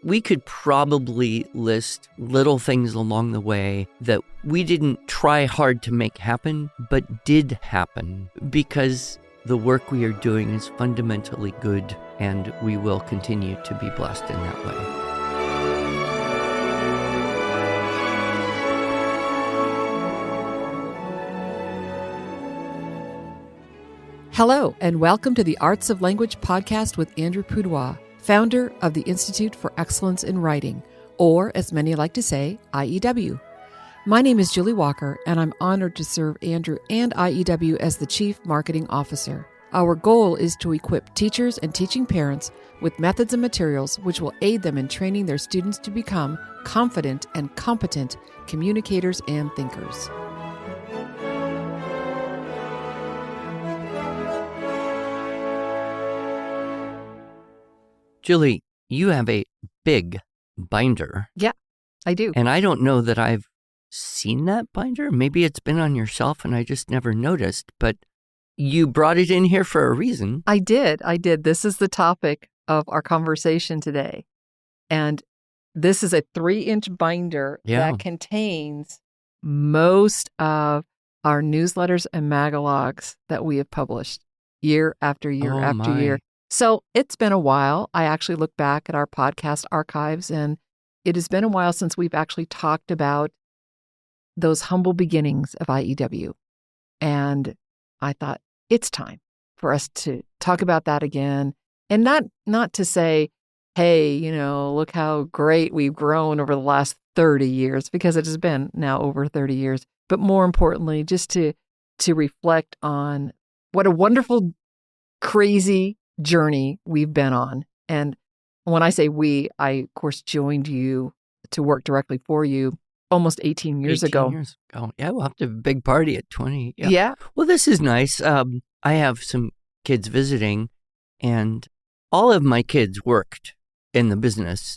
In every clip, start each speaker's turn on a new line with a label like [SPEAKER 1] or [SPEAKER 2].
[SPEAKER 1] we could probably list little things along the way that we didn't try hard to make happen, but did happen because the work we are doing is fundamentally good, and we will continue to be blessed in that way.
[SPEAKER 2] Hello, and welcome to the Arts of Language podcast with Andrew Pudewa, founder of the Institute for Excellence in Writing, or as many like to say, IEW. My name is Julie Walker, and I'm honored to serve Andrew and IEW as the Chief Marketing Officer. Our goal is to equip teachers and teaching parents with methods and materials which will aid them in training their students to become confident and competent communicators and thinkers.
[SPEAKER 1] Julie, you have a big binder.
[SPEAKER 2] Yeah, I do.
[SPEAKER 1] And I don't know that I've seen that binder. Maybe it's been on your shelf and I just never noticed, but you brought it in here for a reason.
[SPEAKER 2] I did. This is the topic of our conversation today. And this is a 3-inch binder that contains most of our newsletters and magalogs that we have published year after year after year. So it's been a while. I actually look back at our podcast archives, and it has been a while since we've actually talked about those humble beginnings of IEW. And I thought it's time for us to talk about that again. And not to say, hey, look how great we've grown over the last 30 years, because it has been now over 30 years. But more importantly, just to reflect on what a wonderful, crazy journey we've been on. And when I say we, I, of course, joined you to work directly for you almost 18 years ago.
[SPEAKER 1] Yeah, we'll have to have a big party at 20.
[SPEAKER 2] Yeah.
[SPEAKER 1] Well, this is nice. I have some kids visiting, and all of my kids worked in the business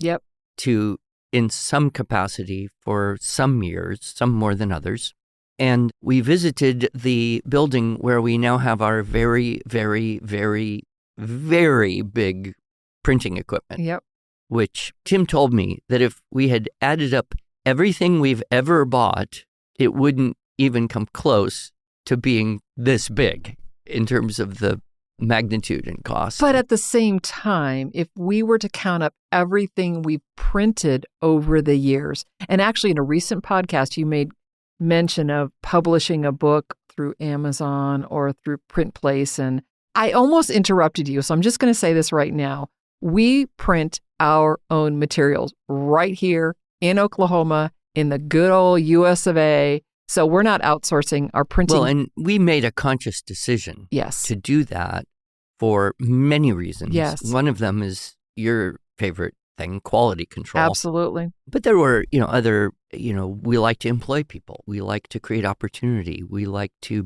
[SPEAKER 1] in some capacity for some years, some more than others. And we visited the building where we now have our very, very, very, very big printing equipment.
[SPEAKER 2] Yep.
[SPEAKER 1] Which Tim told me that if we had added up everything we've ever bought, it wouldn't even come close to being this big in terms of the magnitude and cost.
[SPEAKER 2] But at the same time, if we were to count up everything we've printed over the years, and actually in a recent podcast, you made mention of publishing a book through Amazon or through Print Place, and I almost interrupted you, so I'm just going to say this right now. We print our own materials right here in Oklahoma in the good old US of A. So we're not outsourcing our printing.
[SPEAKER 1] Well, and we made a conscious decision to do that for many reasons.
[SPEAKER 2] Yes.
[SPEAKER 1] One of them is your favorite thing, quality control.
[SPEAKER 2] Absolutely.
[SPEAKER 1] But there were, other, we like to employ people. We like to create opportunity. We like to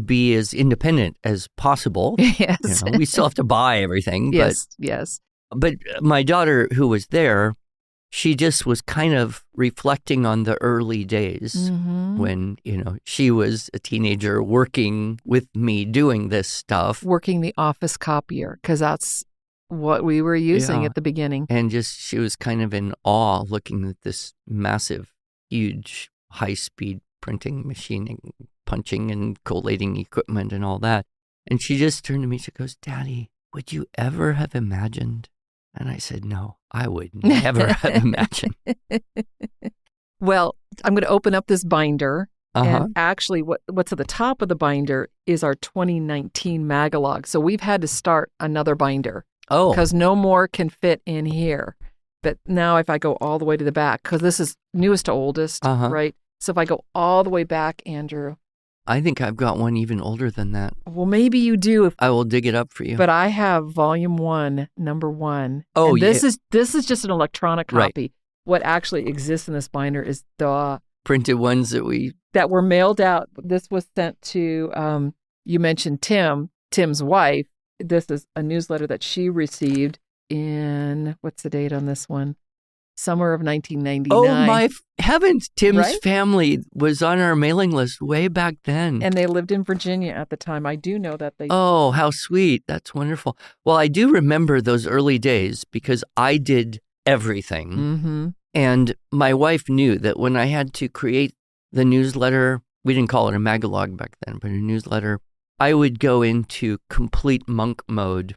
[SPEAKER 1] be as independent as possible.
[SPEAKER 2] Yes.
[SPEAKER 1] We still have to buy everything.
[SPEAKER 2] Yes.
[SPEAKER 1] But my daughter, who was there, she just was kind of reflecting on the early days when, she was a teenager working with me doing this stuff.
[SPEAKER 2] Working the office copier, because that's what we were using at the beginning.
[SPEAKER 1] And she was kind of in awe looking at this massive, huge, high-speed printing machine, punching and collating equipment and all that. And she just turned to me, she goes, "Daddy, would you ever have imagined?" And I said, "No, I would never have imagined."
[SPEAKER 2] Well, I'm going to open up this binder. And actually, what's at the top of the binder is our 2019 Magalog. So we've had to start another binder.
[SPEAKER 1] Oh.
[SPEAKER 2] Because no more can fit in here. But now if I go all the way to the back, because this is newest to oldest, right? So if I go all the way back, Andrew.
[SPEAKER 1] I think I've got one even older than that.
[SPEAKER 2] Well, maybe you do.
[SPEAKER 1] I will dig it up for you.
[SPEAKER 2] But I have volume 1, number 1.
[SPEAKER 1] Oh,
[SPEAKER 2] and this is just an electronic copy.
[SPEAKER 1] Right.
[SPEAKER 2] What actually exists in this binder is the
[SPEAKER 1] printed ones
[SPEAKER 2] that were mailed out. This was sent to, you mentioned Tim's wife. This is a newsletter that she received in, what's the date on this one? summer of 1999.
[SPEAKER 1] Oh, my heavens. Tim's
[SPEAKER 2] right?
[SPEAKER 1] family was on our mailing list way back then.
[SPEAKER 2] And they lived in Virginia at the time. I do know that they...
[SPEAKER 1] Oh, how sweet. That's wonderful. Well, I do remember those early days because I did everything.
[SPEAKER 2] Mm-hmm.
[SPEAKER 1] And my wife knew that when I had to create the newsletter, we didn't call it a magalog back then, but a newsletter, I would go into complete monk mode.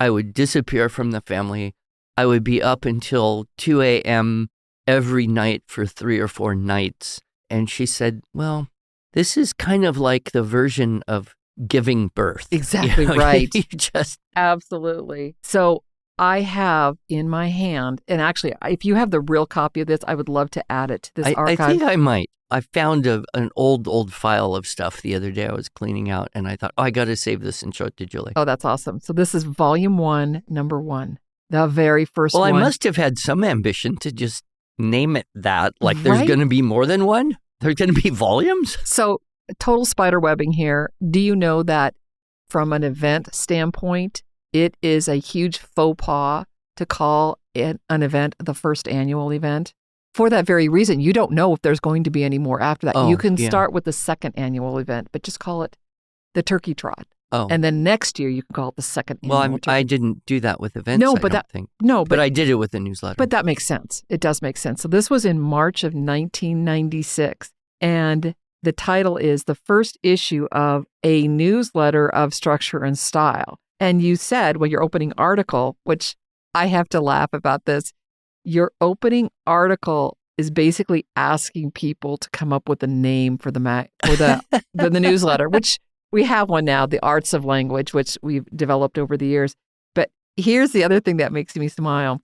[SPEAKER 1] I would disappear from the family. I would be up until 2 a.m. every night for 3 or 4 nights. And she said, well, this is kind of like the version of giving birth.
[SPEAKER 2] Exactly right.
[SPEAKER 1] You just...
[SPEAKER 2] Absolutely. So I have in my hand, and actually, if you have the real copy of this, I would love to add it to this archive.
[SPEAKER 1] I think I might. I found an old file of stuff the other day I was cleaning out, and I thought, I got to save this and show it to Julie.
[SPEAKER 2] Oh, that's awesome. So this is volume 1, number 1, the very first one.
[SPEAKER 1] Well, I must have had some ambition to just name it that. Like there's going to be more than one? There's going to be volumes?
[SPEAKER 2] So total spider webbing here. Do you know that from an event standpoint, it is a huge faux pas to call it an event the first annual event? For that very reason, you don't know if there's going to be any more after that. You can start with the second annual event, but just call it the Turkey Trot.
[SPEAKER 1] Oh.
[SPEAKER 2] And then next year, you can call it the second annual.
[SPEAKER 1] Well, I didn't do that with events, but I did it with the newsletter.
[SPEAKER 2] But that makes sense. It does make sense. So this was in March of 1996, and the title is The First Issue of a Newsletter of Structure and Style. And you said, well, your opening article, which I have to laugh about this, your opening article is basically asking people to come up with a name for the the newsletter, which we have one now, The Arts of Language, which we've developed over the years. But here's the other thing that makes me smile.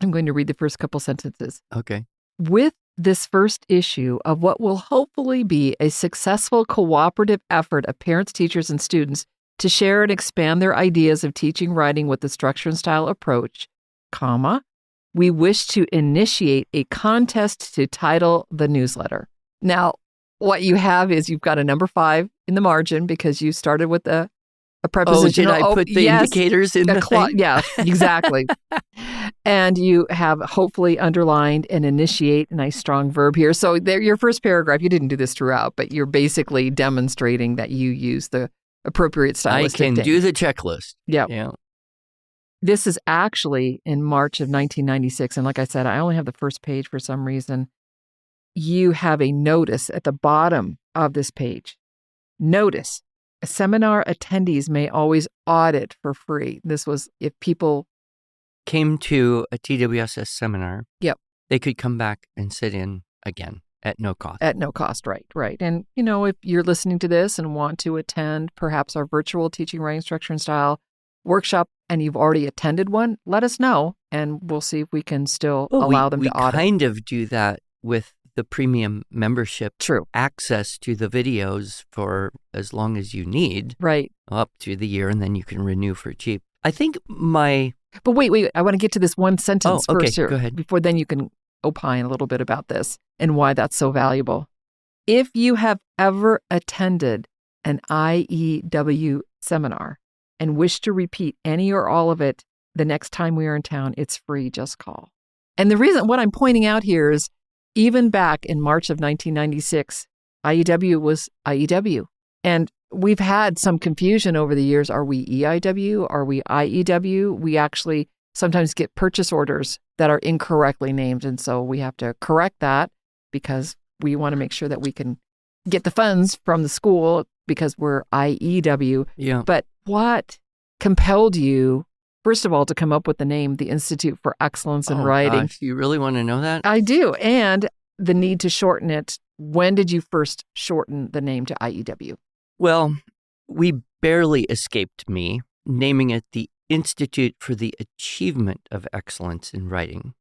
[SPEAKER 2] I'm going to read the first couple sentences.
[SPEAKER 1] Okay.
[SPEAKER 2] With this first issue of what will hopefully be a successful cooperative effort of parents, teachers, and students to share and expand their ideas of teaching writing with the structure and style approach, comma, we wish to initiate a contest to title the newsletter. Now, what you have is you've got a number 5 in the margin because you started with a preposition.
[SPEAKER 1] Oh, did I put the indicators in the thing?
[SPEAKER 2] Yeah, exactly. And you have hopefully underlined and initiate, a nice strong verb here. So there, your first paragraph, you didn't do this throughout, but you're basically demonstrating that you use the appropriate stylistic
[SPEAKER 1] I can do the checklist.
[SPEAKER 2] Yep.
[SPEAKER 1] Yeah.
[SPEAKER 2] This is actually in March of 1996. And like I said, I only have the first page for some reason. You have a notice at the bottom of this page. Notice, seminar attendees may always audit for free. This was if people
[SPEAKER 1] came to a TWSS seminar.
[SPEAKER 2] Yep.
[SPEAKER 1] They could come back and sit in again at no cost.
[SPEAKER 2] At no cost, right. And, if you're listening to this and want to attend perhaps our virtual teaching writing structure and style workshop and you've already attended one, let us know and we'll see if we can still allow them to audit.
[SPEAKER 1] We kind of do that with the premium membership.
[SPEAKER 2] True.
[SPEAKER 1] Access to the videos for as long as you need.
[SPEAKER 2] Right.
[SPEAKER 1] Up to the year, and then you can renew for cheap. I think But
[SPEAKER 2] wait, I want to get to this one sentence first here.
[SPEAKER 1] Go ahead.
[SPEAKER 2] Before then you can opine a little bit about this and why that's so valuable. If you have ever attended an IEW seminar and wish to repeat any or all of it the next time we are in town, it's free, just call. And the reason, what I'm pointing out here is, even back in March of 1996, IEW was IEW. And we've had some confusion over the years. Are we EIW? Are we IEW? We actually sometimes get purchase orders that are incorrectly named. And so we have to correct that because we want to make sure that we can get the funds from the school because we're IEW.
[SPEAKER 1] Yeah.
[SPEAKER 2] But what compelled you, first of all, to come up with the name, the Institute for Excellence in Writing?
[SPEAKER 1] Gosh, you really want to know that?
[SPEAKER 2] I do. And the need to shorten it. When did you first shorten the name to IEW?
[SPEAKER 1] Well, we barely escaped me naming it the Institute for the Achievement of Excellence in Writing,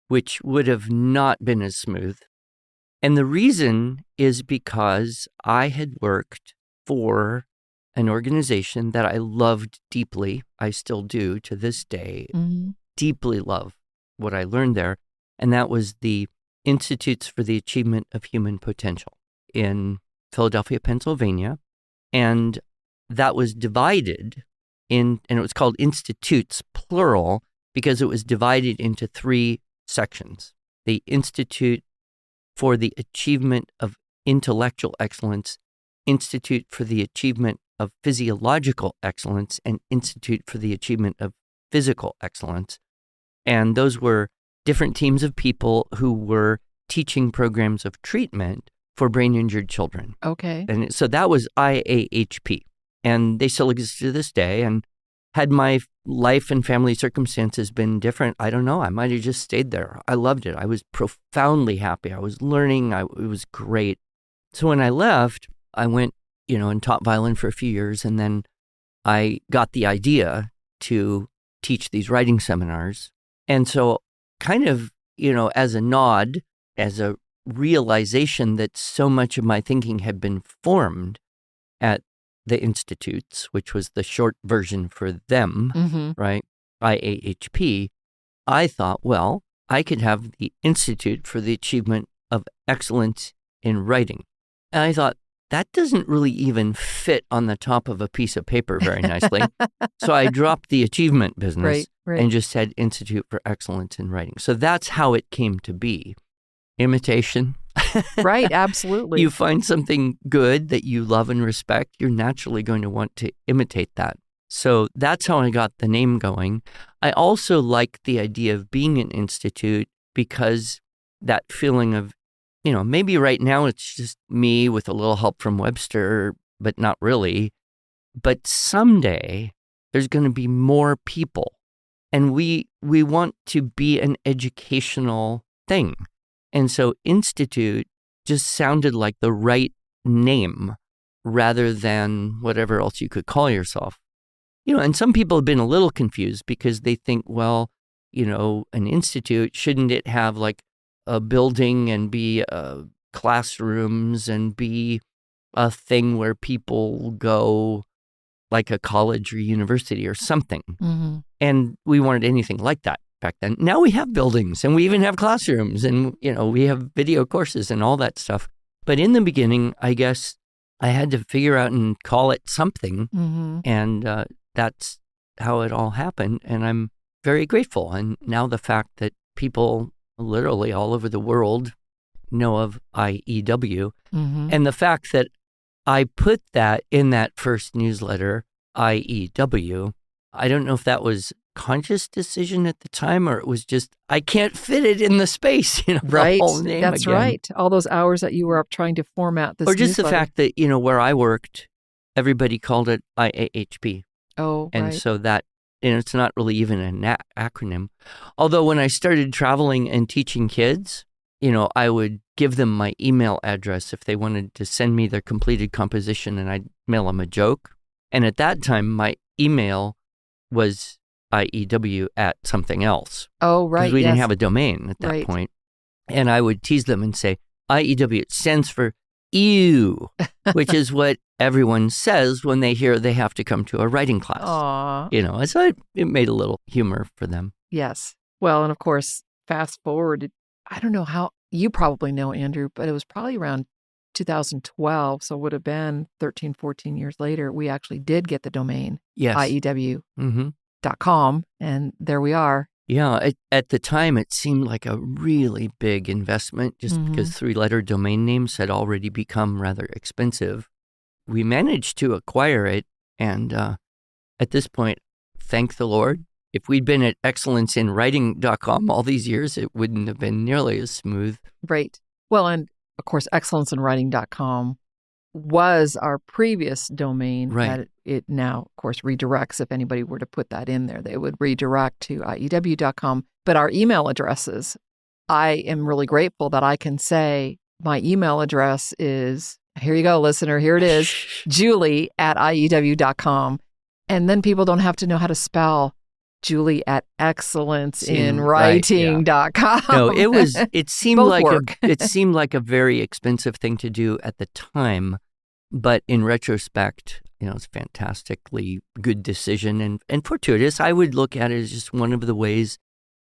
[SPEAKER 1] which would have not been as smooth. And the reason is because I had worked for an organization that I loved deeply. I still do to this day.
[SPEAKER 2] Mm-hmm.
[SPEAKER 1] Deeply love what I learned there. And that was the Institutes for the Achievement of Human Potential in Philadelphia, Pennsylvania. And that was divided and it was called institutes, plural, because it was divided into 3 sections. the Institute for the Achievement of Intellectual Excellence, Institute for the Achievement of Physiological Excellence, and Institute for the Achievement of Physical Excellence. And those were different teams of people who were teaching programs of treatment for brain-injured children.
[SPEAKER 2] Okay.
[SPEAKER 1] And so that was IAHP. And they still exist to this day. And had my life and family circumstances been different, I don't know. I might have just stayed there. I loved it. I was profoundly happy. I was learning. It was great. So when I left, I went, and taught violin for a few years. And then I got the idea to teach these writing seminars. And so kind of, as a nod, as a realization that so much of my thinking had been formed at the institutes, which was the short version for them, right? IAHP, I thought, well, I could have the Institute for the Achievement of Excellence in Writing. And I thought, that doesn't really even fit on the top of a piece of paper very nicely. So I dropped the achievement business and just said Institute for Excellence in Writing. So that's how it came to be. Imitation.
[SPEAKER 2] Right, absolutely.
[SPEAKER 1] You find something good that you love and respect, you're naturally going to want to imitate that. So that's how I got the name going. I also like the idea of being an institute because that feeling of, maybe right now it's just me with a little help from Webster, but not really. But someday there's going to be more people. And we want to be an educational thing. And so institute just sounded like the right name rather than whatever else you could call yourself. And some people have been a little confused because they think, well, an institute, shouldn't it have like a building and be classrooms and be a thing where people go like a college or university or something?
[SPEAKER 2] Mm-hmm.
[SPEAKER 1] And we weren't anything like that back then. Now we have buildings and we even have classrooms and, we have video courses and all that stuff. But in the beginning, I guess I had to figure out and call it something.
[SPEAKER 2] Mm-hmm.
[SPEAKER 1] And that's how it all happened. And I'm very grateful. And now the fact that people literally all over the world know of IEW and the fact that I put that in that first newsletter, IEW, I don't know if that was conscious decision at the time or it was just, I can't fit it in the space,
[SPEAKER 2] right.
[SPEAKER 1] The whole name
[SPEAKER 2] That's
[SPEAKER 1] again.
[SPEAKER 2] right. All those hours that you were up trying to format this
[SPEAKER 1] or just
[SPEAKER 2] newsletter.
[SPEAKER 1] The fact that, where I worked, everybody called it IAHP.
[SPEAKER 2] Oh,
[SPEAKER 1] and
[SPEAKER 2] right.
[SPEAKER 1] so that, it's not really even an acronym. Although when I started traveling and teaching kids, I would give them my email address if they wanted to send me their completed composition and I'd mail them a joke. And at that time, my email was IEW at something else.
[SPEAKER 2] Oh, right.
[SPEAKER 1] Because we didn't have a domain at that point. And I would tease them and say, IEW, it stands for ew, which is what everyone says when they hear they have to come to a writing class.
[SPEAKER 2] Aww.
[SPEAKER 1] So it made a little humor for them.
[SPEAKER 2] Yes. Well, and of course, fast forward, I don't know how, you probably know, Andrew, but it was probably around 2012, so it would have been 13, 14 years later, we actually did get the domain, IEW.com, and there we are.
[SPEAKER 1] Yeah, at the time, it seemed like a really big investment just because three-letter domain names had already become rather expensive. We managed to acquire it, and at this point, thank the Lord. If we'd been at excellenceinwriting.com all these years, it wouldn't have been nearly as smooth.
[SPEAKER 2] Right. Well, and of course, excellenceinwriting.com was our previous domain that it now, of course, redirects. If anybody were to put that in there, they would redirect to IEW.com. But our email addresses, I am really grateful that I can say my email address is, here you go, listener, here it is, Julie at IEW.com. And then people don't have to know how to spell Julie at excellenceinwriting.com.
[SPEAKER 1] No, it seemed like a very expensive thing to do at the time, but in retrospect, it's a fantastically good decision and fortuitous. I would look at it as just one of the ways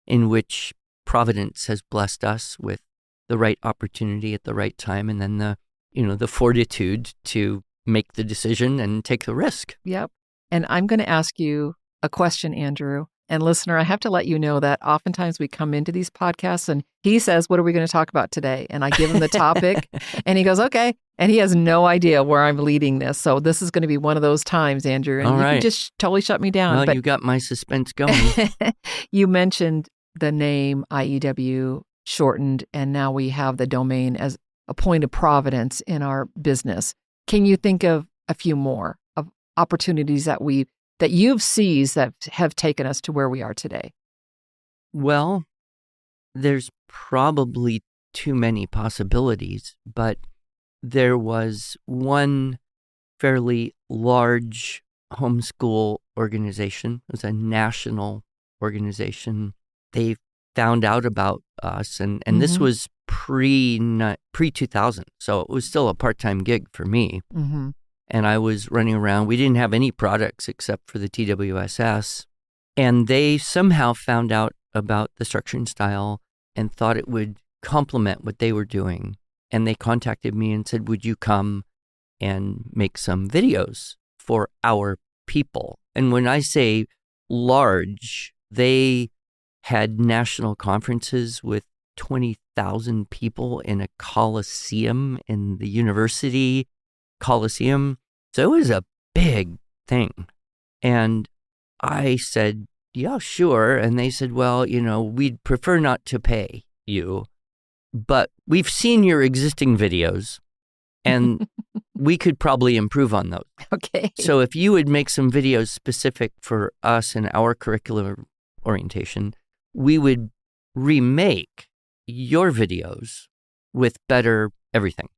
[SPEAKER 1] in which Providence has blessed us with the right opportunity at the right time, and then the fortitude to make the decision and take the risk.
[SPEAKER 2] Yep. And I'm going to ask you a question, Andrew. And listener, I have to let you know that oftentimes we come into these podcasts and he says, what are we going to talk about today? And I give him the topic and he goes, okay. And he has no idea where I'm leading this. So this is going to be one of those times, Andrew. And you can just totally shut me down.
[SPEAKER 1] Well, you got my suspense going.
[SPEAKER 2] You mentioned the name IEW shortened, and now we have the domain as a point of providence in our business. Can you think of a few more of opportunities that you've seized that have taken us to where we are today?
[SPEAKER 1] Well, there's probably too many possibilities, but there was one fairly large homeschool organization. It was a national organization. They found out about us, and this was pre-2000, so it was still a part-time gig for me.
[SPEAKER 2] Mm-hmm.
[SPEAKER 1] And I was running around. We didn't have any products except for the TWSS. And they somehow found out about the structure and style and thought it would complement what they were doing. And they contacted me and said, would you come and make some videos for our people? And when I say large, they had national conferences with 20,000 people in a coliseum in the university Coliseum. So it was a big thing. And I said, yeah, sure. And they said, well, we'd prefer not to pay you, but we've seen your existing videos and we could probably improve on those.
[SPEAKER 2] Okay.
[SPEAKER 1] So if you would make some videos specific for us and our curricular orientation, we would remake your videos with better everything.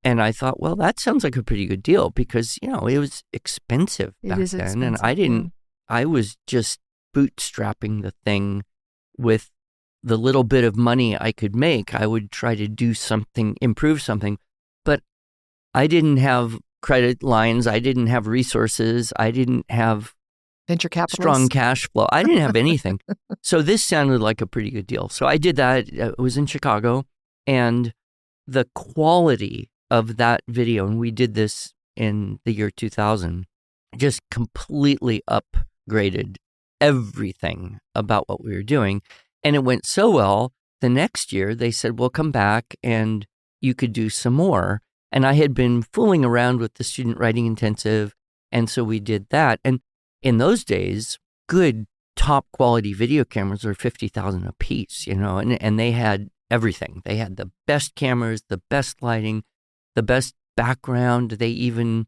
[SPEAKER 1] And I thought, well, that sounds like a pretty good deal because, it was expensive back then. And I was just bootstrapping the thing with the little bit of money I could make. I would try to do something, improve something, but I didn't have credit lines. I didn't have resources. I didn't have
[SPEAKER 2] venture capital,
[SPEAKER 1] strong cash flow. I didn't have anything. So this sounded like a pretty good deal. So I did that. It was in Chicago, and the quality of that video, and we did this in the year 2000, just completely upgraded everything about what we were doing. And it went so well, the next year they said, well, come back and you could do some more. And I had been fooling around with the student writing intensive, and so we did that. And in those days, good top quality video cameras were $50,000 a piece, and they had everything. They had the best cameras, the best lighting, the best background. They even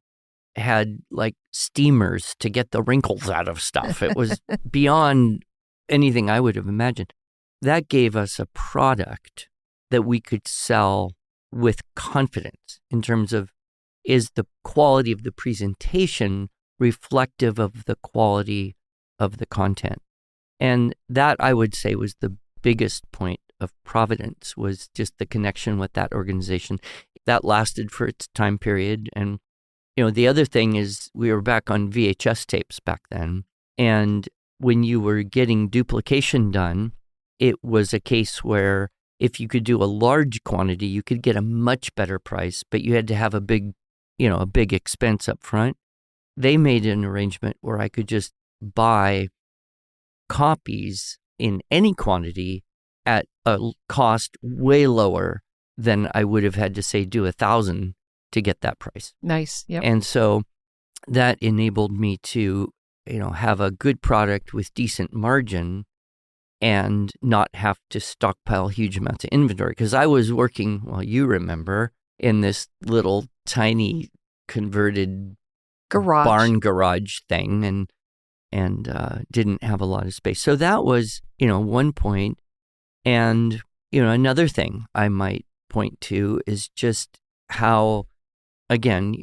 [SPEAKER 1] had like steamers to get the wrinkles out of stuff. It was beyond anything I would have imagined. That gave us a product that we could sell with confidence in terms of, is the quality of the presentation reflective of the quality of the content? And that, I would say, was the biggest point of providence, was just the connection with that organization. That lasted for its time period. And, the other thing is we were back on VHS tapes back then. And when you were getting duplication done, it was a case where if you could do a large quantity, you could get a much better price, but you had to have a big expense up front. They made an arrangement where I could just buy copies in any quantity at a cost way lower than I would have had to, say, do 1,000 to get that price.
[SPEAKER 2] Nice. Yep.
[SPEAKER 1] And so that enabled me to, have a good product with decent margin and not have to stockpile huge amounts of inventory. Because I was working, well, you remember, in this little tiny converted barn garage thing and didn't have a lot of space. So that was, one point. And, another thing I might point to is just how, again,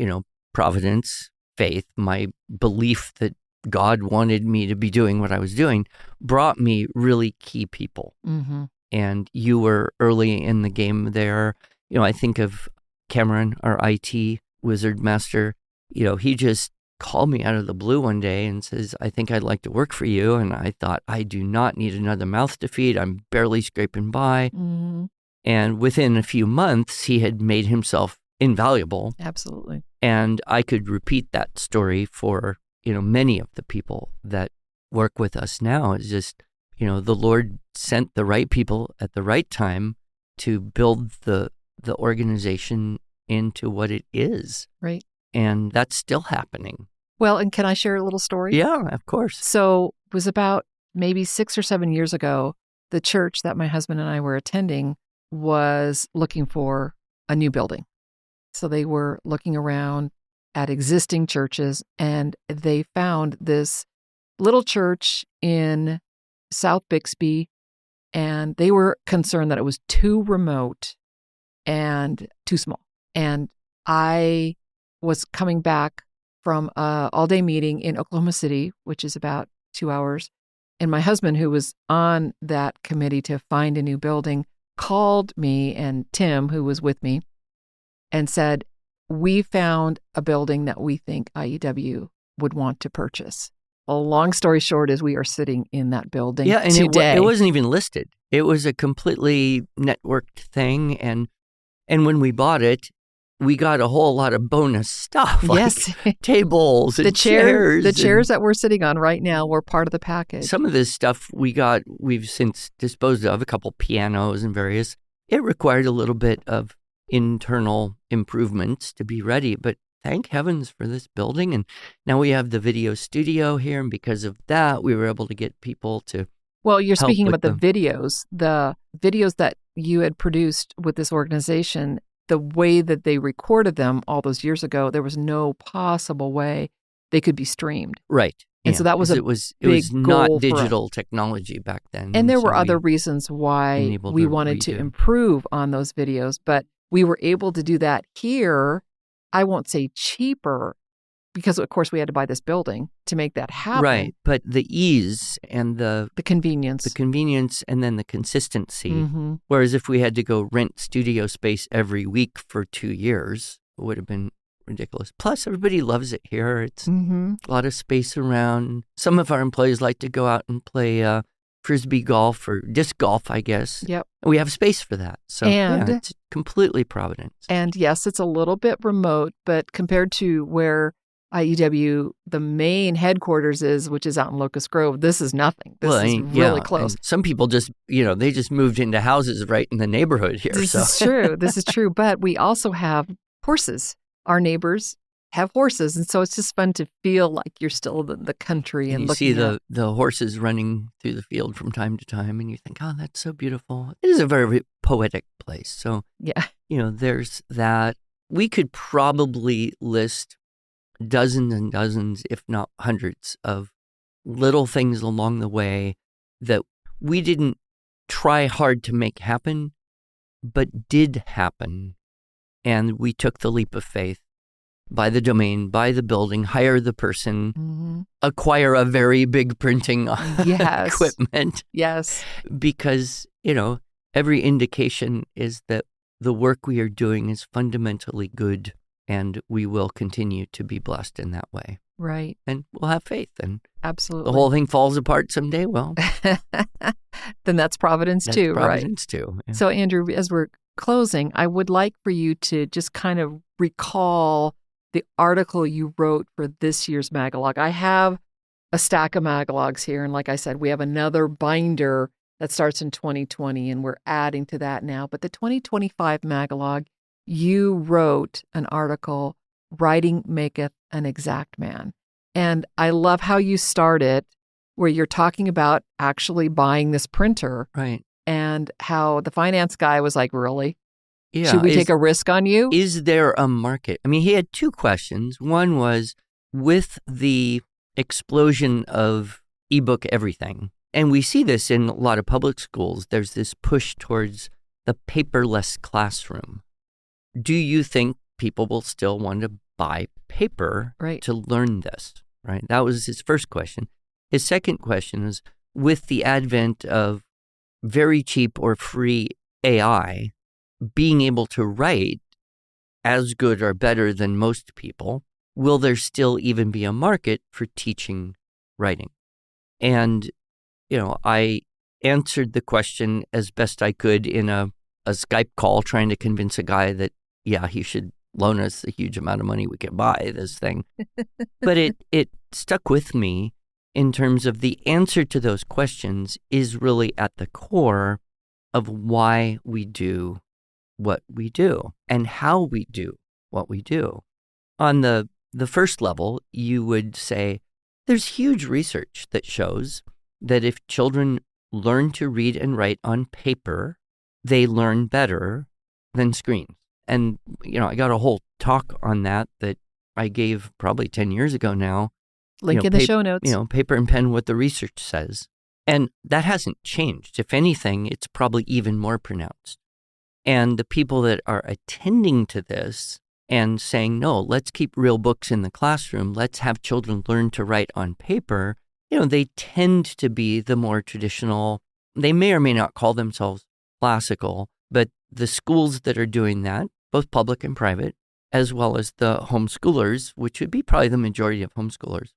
[SPEAKER 1] providence, faith, my belief that God wanted me to be doing what I was doing brought me really key people.
[SPEAKER 2] Mm-hmm.
[SPEAKER 1] And you were early in the game there. I think of Cameron, our IT wizard master. He just called me out of the blue one day and says, I think I'd like to work for you. And I thought, I do not need another mouth to feed. I'm barely scraping by.
[SPEAKER 2] Mm-hmm.
[SPEAKER 1] And within a few months, he had made himself invaluable.
[SPEAKER 2] Absolutely.
[SPEAKER 1] And I could repeat that story for, many of the people that work with us now is just, the Lord sent the right people at the right time to build the organization into what it is.
[SPEAKER 2] Right.
[SPEAKER 1] And that's still happening.
[SPEAKER 2] Well, and can I share a little story?
[SPEAKER 1] Yeah, of course.
[SPEAKER 2] So it was about maybe 6 or 7 years ago, the church that my husband and I were attending was looking for a new building. So they were looking around at existing churches, and they found this little church in South Bixby, and they were concerned that it was too remote and too small. And I was coming back from an all-day meeting in Oklahoma City, which is about 2 hours. And my husband, who was on that committee to find a new building, called me and Tim, who was with me, and said, we found a building that we think IEW would want to purchase. Well, long story short is we are sitting in that building today.
[SPEAKER 1] It wasn't even listed. It was a completely networked thing. And when we bought it, we got a whole lot of bonus stuff, like tables and chairs.
[SPEAKER 2] The chairs that we're sitting on right now were part of the package.
[SPEAKER 1] Some of this stuff we've since disposed of, a couple pianos and various. It required a little bit of internal improvements to be ready, but thank heavens for this building. And now we have the video studio here, and because of that, we were able to get people to
[SPEAKER 2] Well, you're speaking about the videos that you had produced with this organization. The way that they recorded them all those years ago, there was no possible way they could be streamed.
[SPEAKER 1] Right.
[SPEAKER 2] And so that was
[SPEAKER 1] it was not digital technology back then.
[SPEAKER 2] And there were other reasons why we wanted to improve on those videos, but we were able to do that here. I won't say cheaper, because of course we had to buy this building to make that happen.
[SPEAKER 1] Right, but the ease and the
[SPEAKER 2] convenience.
[SPEAKER 1] The convenience and then the consistency.
[SPEAKER 2] Mm-hmm.
[SPEAKER 1] Whereas if we had to go rent studio space every week for 2 years, it would have been ridiculous. Plus, everybody loves it here. It's a lot of space around. Some of our employees like to go out and play Frisbee golf or disc golf, I guess.
[SPEAKER 2] Yep.
[SPEAKER 1] And we have space for that. So it's completely Providence.
[SPEAKER 2] And yes, it's a little bit remote, but compared to where IEW, the main headquarters is, which is out in Locust Grove, this is nothing. This is really close.
[SPEAKER 1] And some people just, they just moved into houses right in the neighborhood here.
[SPEAKER 2] This is true. This is true. But we also have horses. Our neighbors have horses. And so it's just fun to feel like you're still in the country. And
[SPEAKER 1] you see the horses running through the field from time to time, and you think, oh, that's so beautiful. It is a very poetic place. So, there's that. We could probably list dozens and dozens, if not hundreds, of little things along the way that we didn't try hard to make happen, but did happen. And we took the leap of faith, buy the domain, buy the building, hire the person, acquire a very big printing equipment.
[SPEAKER 2] Yes.
[SPEAKER 1] Because, every indication is that the work we are doing is fundamentally good, and we will continue to be blessed in that way.
[SPEAKER 2] Right.
[SPEAKER 1] And we'll have faith. And
[SPEAKER 2] absolutely.
[SPEAKER 1] The whole thing falls apart someday, well.
[SPEAKER 2] Then that's Providence too, right?
[SPEAKER 1] Providence too. Yeah.
[SPEAKER 2] So, Andrew, as we're closing, I would like for you to just kind of recall the article you wrote for this year's Magalog. I have a stack of Magalogs here, and like I said, we have another binder that starts in 2020, and we're adding to that now. But the 2025 Magalog, you wrote an article, Writing Maketh an Exact Man. And I love how you start it, where you're talking about actually buying this printer.
[SPEAKER 1] Right.
[SPEAKER 2] And how the finance guy was like, really?
[SPEAKER 1] Yeah.
[SPEAKER 2] Should we take a risk on you?
[SPEAKER 1] Is there a market? I mean, he had two questions. One was, with the explosion of ebook everything, and we see this in a lot of public schools, there's this push towards the paperless classroom. Do you think people will still want to buy paper to learn this? Right. That was his first question. His second question is, with the advent of very cheap or free AI, being able to write as good or better than most people, will there still even be a market for teaching writing? And, I answered the question as best I could in a Skype call, trying to convince a guy that, he should loan us a huge amount of money we could buy this thing. But it stuck with me in terms of the answer to those questions is really at the core of why we do what we do and how we do what we do. On the first level, you would say there's huge research that shows that if children learn to read and write on paper, they learn better than screens. And, I got a whole talk on that I gave probably 10 years ago now.
[SPEAKER 2] Link in the show notes.
[SPEAKER 1] Paper and pen, what the research says. And that hasn't changed. If anything, it's probably even more pronounced. And the people that are attending to this and saying, no, let's keep real books in the classroom, let's have children learn to write on paper, they tend to be the more traditional. They may or may not call themselves classical, but the schools that are doing that, both public and private, as well as the homeschoolers, which would be probably the majority of homeschoolers,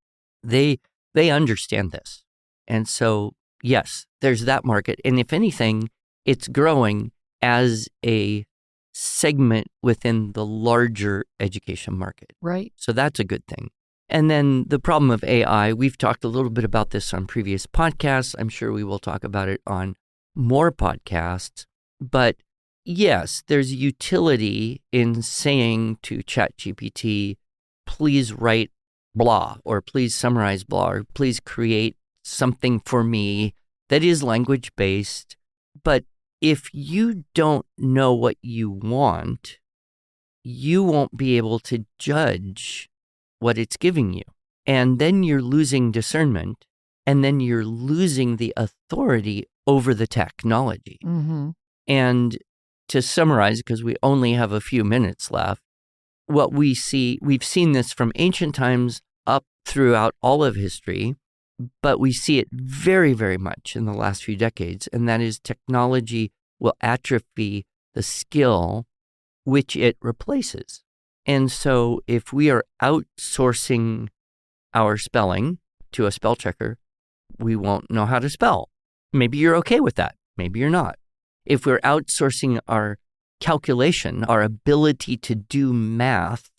[SPEAKER 1] they understand this. And so, yes, there's that market. And if anything, it's growing as a segment within the larger education market.
[SPEAKER 2] Right.
[SPEAKER 1] So that's a good thing. And then the problem of AI, we've talked a little bit about this on previous podcasts. I'm sure we will talk about it on more podcasts. But yes, there's utility in saying to ChatGPT, please write blah, or please summarize blah, or please create something for me that is language-based. But if you don't know what you want, you won't be able to judge what it's giving you. And then you're losing discernment, and then you're losing the authority over the technology.
[SPEAKER 2] Mm-hmm.
[SPEAKER 1] And to summarize, because we only have a few minutes left, what we've seen this from ancient times up throughout all of history, but we see it very, very much in the last few decades, and that is technology will atrophy the skill which it replaces. And so if we are outsourcing our spelling to a spell checker, we won't know how to spell. Maybe you're okay with that. Maybe you're not. If we're outsourcing our calculation, our ability to do math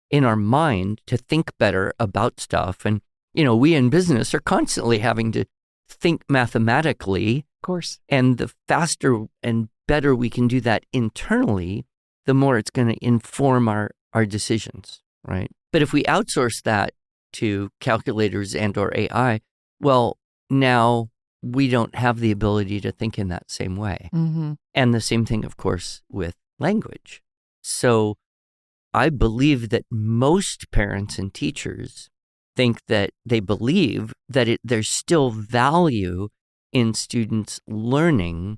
[SPEAKER 1] in our mind, to think better about stuff, and, we in business are constantly having to think mathematically.
[SPEAKER 2] Of course.
[SPEAKER 1] And the faster and better we can do that internally, the more it's going to inform our decisions, right? But if we outsource that to calculators and or AI, well, now we don't have the ability to think in that same way.
[SPEAKER 2] Mm-hmm.
[SPEAKER 1] And the same thing, of course, with language. So I believe that most parents and teachers think that they believe that there's still value in students learning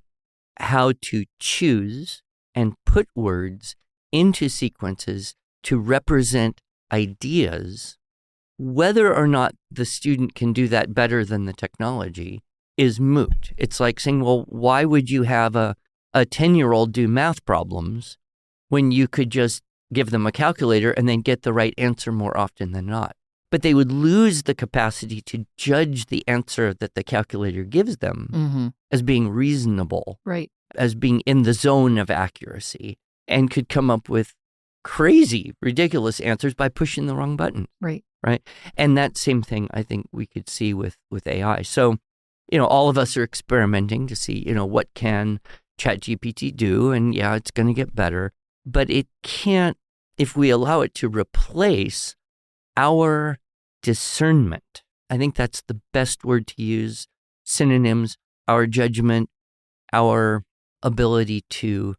[SPEAKER 1] how to choose and put words into sequences to represent ideas. Whether or not the student can do that better than the technology is moot. It's like saying, well, why would you have a 10-year-old do math problems when you could just give them a calculator and then get the right answer more often than not? But they would lose the capacity to judge the answer that the calculator gives them
[SPEAKER 2] mm-hmm.
[SPEAKER 1] as being reasonable,
[SPEAKER 2] right,
[SPEAKER 1] as being in the zone of accuracy, and could come up with crazy, ridiculous answers by pushing the wrong button.
[SPEAKER 2] Right.
[SPEAKER 1] Right. And that same thing I think we could see with AI. So, all of us are experimenting to see, what can ChatGPT do? And yeah, it's going to get better, but it can't, if we allow it to replace our discernment. I think that's the best word to use. Synonyms, our judgment, our ability to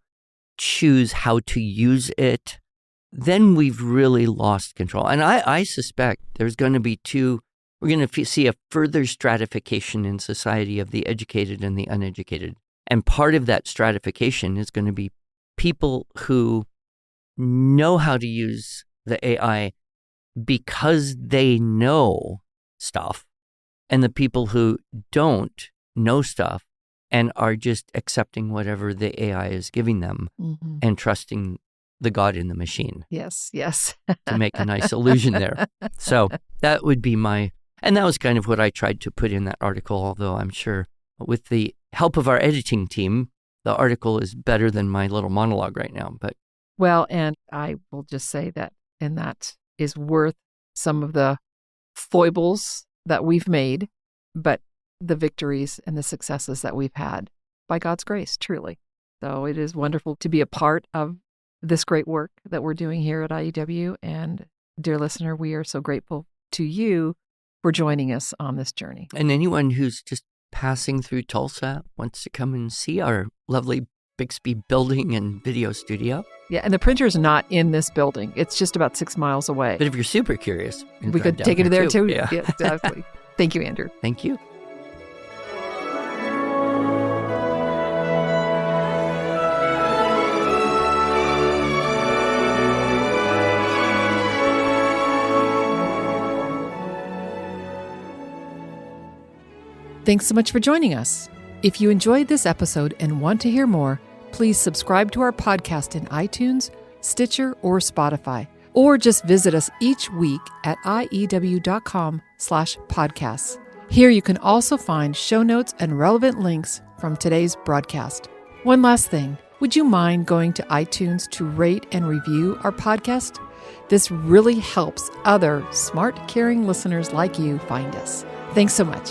[SPEAKER 1] choose how to use it, then we've really lost control. And I suspect there's going to be we're going to see a further stratification in society of the educated and the uneducated. And part of that stratification is going to be people who know how to use the AI because they know stuff, and the people who don't know stuff and are just accepting whatever the AI is giving them
[SPEAKER 2] mm-hmm.
[SPEAKER 1] and trusting the God in the machine.
[SPEAKER 2] Yes.
[SPEAKER 1] To make a nice illusion there. So that would be and that was kind of what I tried to put in that article, although I'm sure with the help of our editing team, the article is better than my little monologue right now. But
[SPEAKER 2] well, and I will just say that is worth some of the foibles that we've made, but the victories and the successes that we've had by God's grace, truly. So it is wonderful to be a part of this great work that we're doing here at IEW. And dear listener, we are so grateful to you for joining us on this journey.
[SPEAKER 1] And anyone who's just passing through Tulsa wants to come and see our lovely Bixby building and video studio.
[SPEAKER 2] Yeah, and the printer's not in this building. It's just about 6 miles away.
[SPEAKER 1] But if you're super curious,
[SPEAKER 2] we could take it there too.
[SPEAKER 1] Yeah,
[SPEAKER 2] exactly. Thank you, Andrew.
[SPEAKER 1] Thank you.
[SPEAKER 2] Thanks so much for joining us. If you enjoyed this episode and want to hear more, please subscribe to our podcast in iTunes, Stitcher, or Spotify, or just visit us each week at iew.com/podcasts. Here you can also find show notes and relevant links from today's broadcast. One last thing, would you mind going to iTunes to rate and review our podcast? This really helps other smart, caring listeners like you find us. Thanks so much.